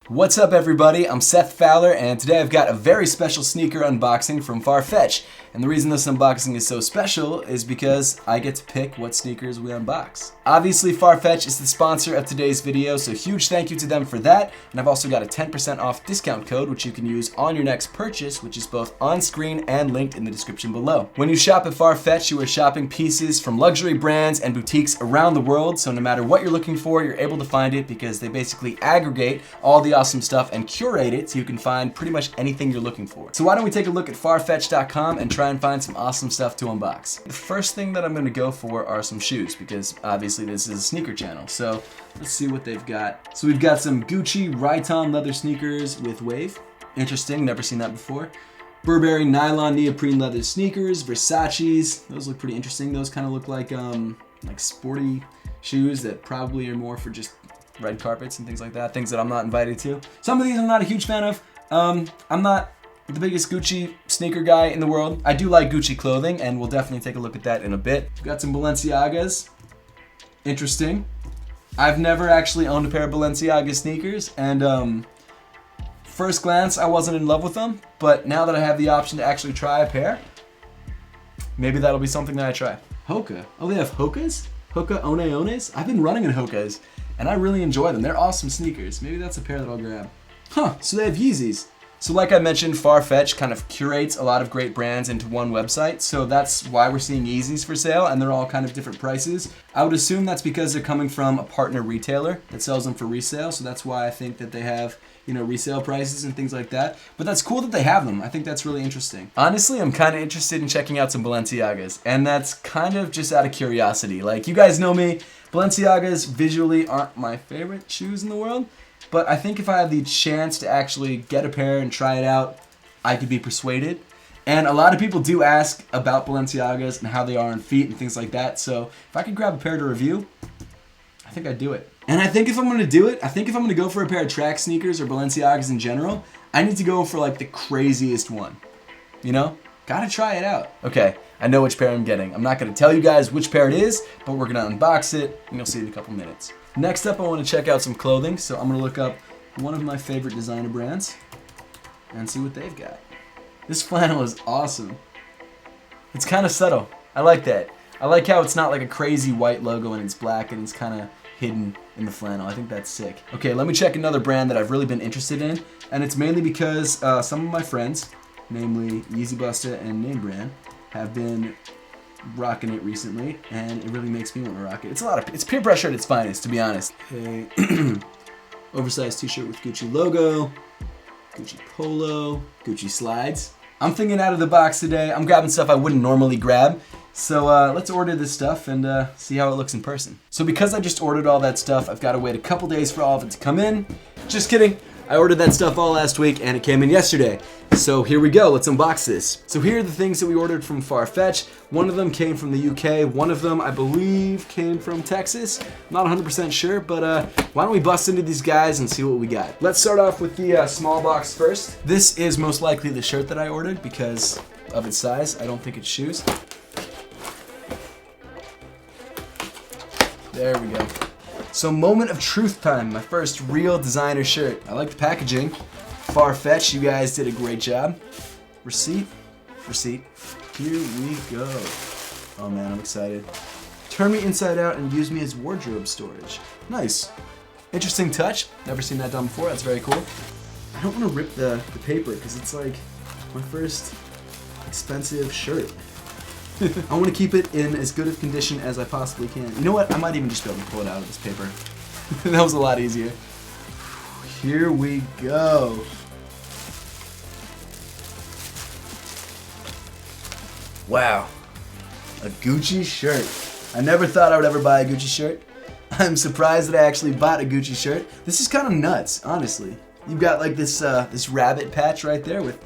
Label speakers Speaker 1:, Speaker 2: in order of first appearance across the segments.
Speaker 1: What's up everybody, I'm Seth Fowler and today I've got a very special sneaker unboxing from Farfetch. And the reason this unboxing is so special is because I get to pick what sneakers we unbox. Obviously Farfetch is the sponsor of today's video, so huge thank you to them for that. And I've also got a 10% off discount code which you can use on your next purchase, which is both on screen and linked in the description below. When you shop at Farfetch, you are shopping pieces from luxury brands and boutiques around the world, so no matter what you're looking for, you're able to find it because they basically aggregate all the awesome stuff and curate it so you can find pretty much anything you're looking for. So why don't we take a look at farfetch.com and try and find some awesome stuff to unbox. The first thing that I'm going to go for are some shoes because obviously this is a sneaker channel. So let's see what they've got. So we've got some Gucci Rayton leather sneakers with wave. Interesting, never seen that before. Burberry nylon neoprene leather sneakers, Versace's. Those look pretty interesting. Those kind of look like sporty shoes that probably are more for just red carpets and things like that, things that I'm not invited to. Some of these I'm not a huge fan of. I'm not the biggest Gucci sneaker guy in the world. I do like Gucci clothing, and we'll definitely take a look at that in a bit. We've got some Balenciagas. Interesting. I've never actually owned a pair of Balenciaga sneakers, and first glance, I wasn't in love with them, but now that I have the option to actually try a pair, maybe that'll be something that I try. Hoka. Oh, they have Hokas? Hoka One. I've been running in Hokas, and I really enjoy them. They're awesome sneakers. Maybe that's a pair that I'll grab. Huh, so they have Yeezys. So like I mentioned, Farfetch kind of curates a lot of great brands into one website, so that's why we're seeing Yeezys for sale, and they're all kind of different prices. I would assume that's because they're coming from a partner retailer that sells them for resale, so that's why I think that they have, you know, resale prices and things like that. But that's cool that they have them. I think that's really interesting. Honestly, I'm kind of interested in checking out some Balenciagas, and that's kind of just out of curiosity. Like, you guys know me, Balenciagas visually aren't my favorite shoes in the world, but I think if I had the chance to actually get a pair and try it out, I could be persuaded. And a lot of people do ask about Balenciagas and how they are on feet and things like that, so if I could grab a pair to review, I think I'd do it. And I think if I'm going to do it, I think if I'm going to go for a pair of track sneakers or Balenciagas in general, I need to go for like the craziest one. You know? Gotta try it out. Okay, I know which pair I'm getting. I'm not going to tell you guys which pair it is, but we're going to unbox it, and you'll see it in a couple minutes. Next up, I want to check out some clothing, so I'm going to look up one of my favorite designer brands and see what they've got. This flannel is awesome. It's kind of subtle. I like that. I like how it's not like a crazy white logo and it's black and it's kind of hidden in the flannel. I think that's sick. Okay, let me check another brand that I've really been interested in, and it's mainly because some of my friends, namely Yeezy Busta and Name Brand, have been rocking it recently, and it really makes me want to rock it. It's peer pressure at its finest, to be honest. Okay. Oversized t-shirt with Gucci logo, Gucci polo, Gucci slides. I'm thinking out of the box today. I'm grabbing stuff I wouldn't normally grab. So let's order this stuff and see how it looks in person. So because I just ordered all that stuff, I've got to wait a couple days for all of it to come in. Just kidding. I ordered that stuff all last week and it came in yesterday. So here we go, let's unbox this. So here are the things that we ordered from Farfetch. One of them came from the UK, one of them I believe came from Texas. Not 100% sure, but why don't we bust into these guys and see what we got. Let's start off with the small box first. This is most likely the shirt that I ordered because of its size. I don't think it's shoes. There we go. So moment of truth time, my first real designer shirt. I like the packaging. Farfetch, you guys did a great job. Receipt. Here we go. Oh man, I'm excited. Turn me inside out and use me as wardrobe storage. Nice. Interesting touch. Never seen that done before. That's very cool. I don't want to rip the paper because it's like my first expensive shirt. I want to keep it in as good of condition as I possibly can. You know what? I might even just be able to pull it out of this paper. That was a lot easier. Here we go. Wow. A Gucci shirt. I never thought I would ever buy a Gucci shirt. I'm surprised that I actually bought a Gucci shirt. This is kind of nuts, honestly. You've got like this this rabbit patch right there with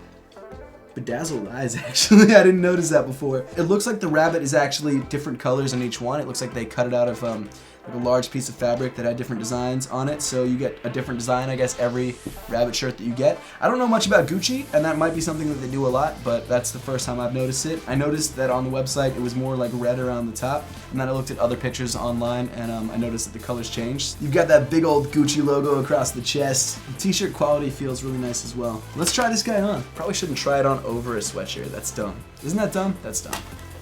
Speaker 1: bedazzled eyes, actually. I didn't notice that before. It looks like the rabbit is actually different colors on each one. It looks like they cut it out of like a large piece of fabric that had different designs on it. So you get a different design, I guess, every rabbit shirt that you get. I don't know much about Gucci, and that might be something that they do a lot, but that's the first time I've noticed it. I noticed that on the website it was more like red around the top, and then I looked at other pictures online, and I noticed that the colors changed. You've got that big old Gucci logo across the chest. The t-shirt quality feels really nice as well. Let's try this guy on. Probably shouldn't try it on over a sweatshirt. That's dumb. Isn't that dumb? That's dumb.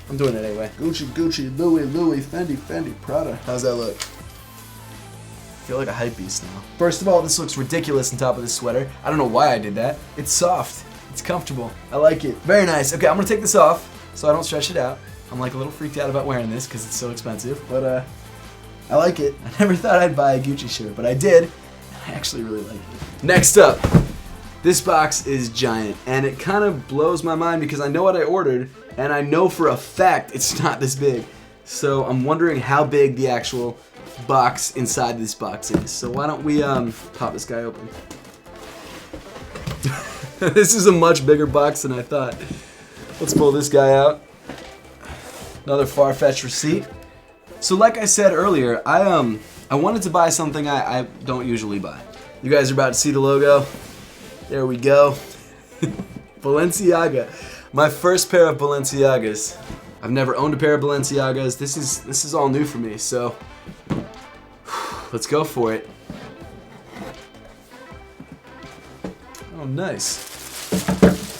Speaker 1: I'm doing it anyway. Gucci, Gucci, Louis, Louis, Fendi, Fendi, Prada. How's that look? I feel like a hype beast now. First of all, this looks ridiculous on top of this sweater. I don't know why I did that. It's soft. It's comfortable. I like it. Very nice. Okay, I'm gonna take this off so I don't stretch it out. I'm like a little freaked out about wearing this because it's so expensive, but I like it. I never thought I'd buy a Gucci shirt, but I did. I actually really like it. Next up, this box is giant, and it kind of blows my mind because I know what I ordered, and I know for a fact it's not this big. So I'm wondering how big the actual box inside this box is. So why don't we pop this guy open? This is a much bigger box than I thought. Let's pull this guy out. Another Farfetch receipt. So like I said earlier, I wanted to buy something I don't usually buy. You guys are about to see the logo. There we go. Balenciaga. My first pair of Balenciagas. I've never owned a pair of Balenciagas. This is all new for me, so let's go for it. Oh, nice.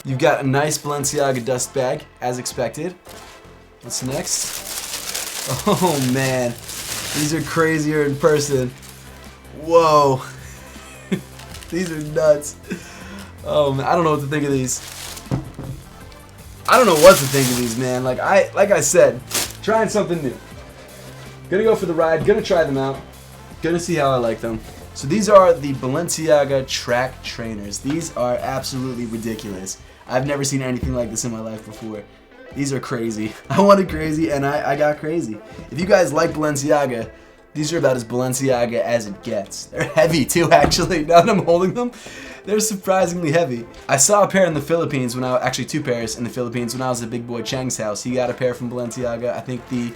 Speaker 1: You've got a nice Balenciaga dust bag, as expected. What's next? Oh man, these are crazier in person. Whoa. These are nuts. Oh man, I don't know what to think of these. I don't know what to think of these, man. Like I said, trying something new. Gonna go for the ride, gonna try them out, gonna see how I like them. So these are the Balenciaga track trainers. These are absolutely ridiculous. I've never seen anything like this in my life before. These are crazy. I wanted crazy and I got crazy. If you guys like Balenciaga, these are about as Balenciaga as it gets. They're heavy too, actually. Now that I'm holding them, they're surprisingly heavy. I saw a pair in the Philippines when actually two pairs in the Philippines when I was at Big Boy Cheng's house. He got a pair from Balenciaga. I think the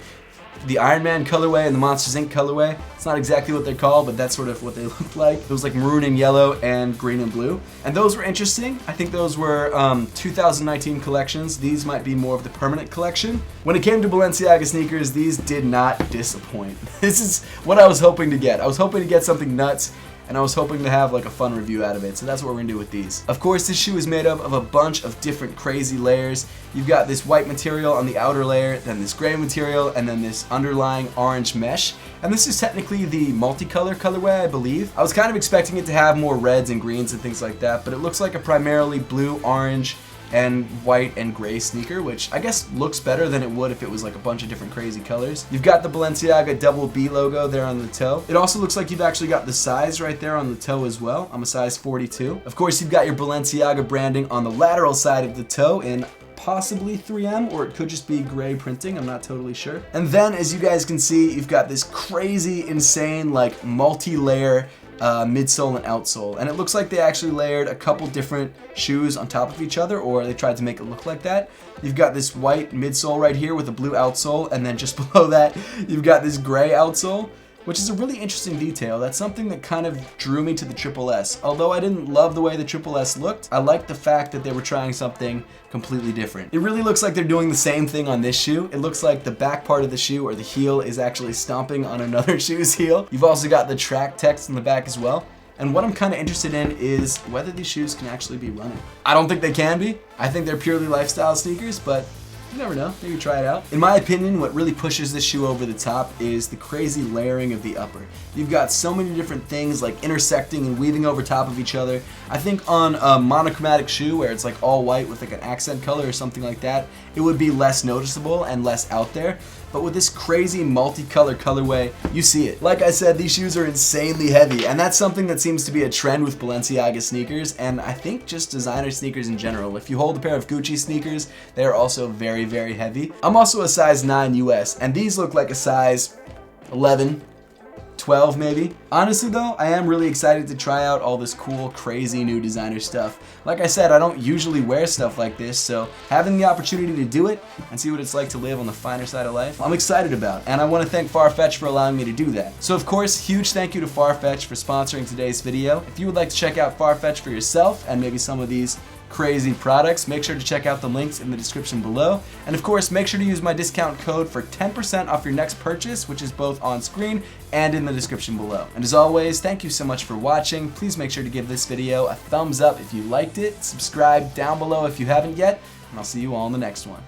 Speaker 1: Iron Man colorway and the Monsters Inc. colorway. It's not exactly what they're called, but that's sort of what they look like. It was like maroon and yellow and green and blue. And those were interesting. I think those were 2019 collections. These might be more of the permanent collection. When it came to Balenciaga sneakers, these did not disappoint. This is what I was hoping to get. I was hoping to get something nuts, and I was hoping to have like a fun review out of it, so that's what we're gonna do with these. Of course, this shoe is made up of a bunch of different crazy layers. You've got this white material on the outer layer, then this gray material, and then this underlying orange mesh. And this is technically the multicolor colorway, I believe. I was kind of expecting it to have more reds and greens and things like that, but it looks like a primarily blue, orange, and white and gray sneaker, which I guess looks better than it would if it was like a bunch of different crazy colors. You've got the Balenciaga double B logo there on the toe. It also looks like you've actually got the size right there on the toe as well. I'm a size 42. Of course, you've got your Balenciaga branding on the lateral side of the toe in possibly 3M, or it could just be gray printing, I'm not totally sure. And then, as you guys can see, you've got this crazy, insane, like multi-layer midsole and outsole, and it looks like they actually layered a couple different shoes on top of each other, or they tried to make it look like that. You've got this white midsole right here with a blue outsole, and then just below that you've got this gray outsole, which is a really interesting detail. That's something that kind of drew me to the Triple S. Although I didn't love the way the Triple S looked, I liked the fact that they were trying something completely different. It really looks like they're doing the same thing on this shoe. It looks like the back part of the shoe, or the heel, is actually stomping on another shoe's heel. You've also got the track text in the back as well. And what I'm kind of interested in is whether these shoes can actually be running. I don't think they can be. I think they're purely lifestyle sneakers, but you never know, maybe try it out. In my opinion, what really pushes this shoe over the top is the crazy layering of the upper. You've got so many different things like intersecting and weaving over top of each other. I think on a monochromatic shoe where it's like all white with like an accent color or something like that, it would be less noticeable and less out there. But with this crazy multicolor colorway, you see it. Like I said, these shoes are insanely heavy, and that's something that seems to be a trend with Balenciaga sneakers, and I think just designer sneakers in general. If you hold a pair of Gucci sneakers, they are also very, very heavy. I'm also a size 9 US, and these look like a size 11, 12 maybe. Honestly though, I am really excited to try out all this cool, crazy new designer stuff. Like I said, I don't usually wear stuff like this, so having the opportunity to do it and see what it's like to live on the finer side of life, I'm excited about. And I want to thank Farfetch for allowing me to do that. So of course, huge thank you to Farfetch for sponsoring today's video. If you would like to check out Farfetch for yourself and maybe some of these crazy products, make sure to check out the links in the description below. And of course, make sure to use my discount code for 10% off your next purchase, which is both on screen and in the description below. And as always, thank you so much for watching. Please make sure to give this video a thumbs up if you liked it, subscribe down below if you haven't yet, and I'll see you all in the next one.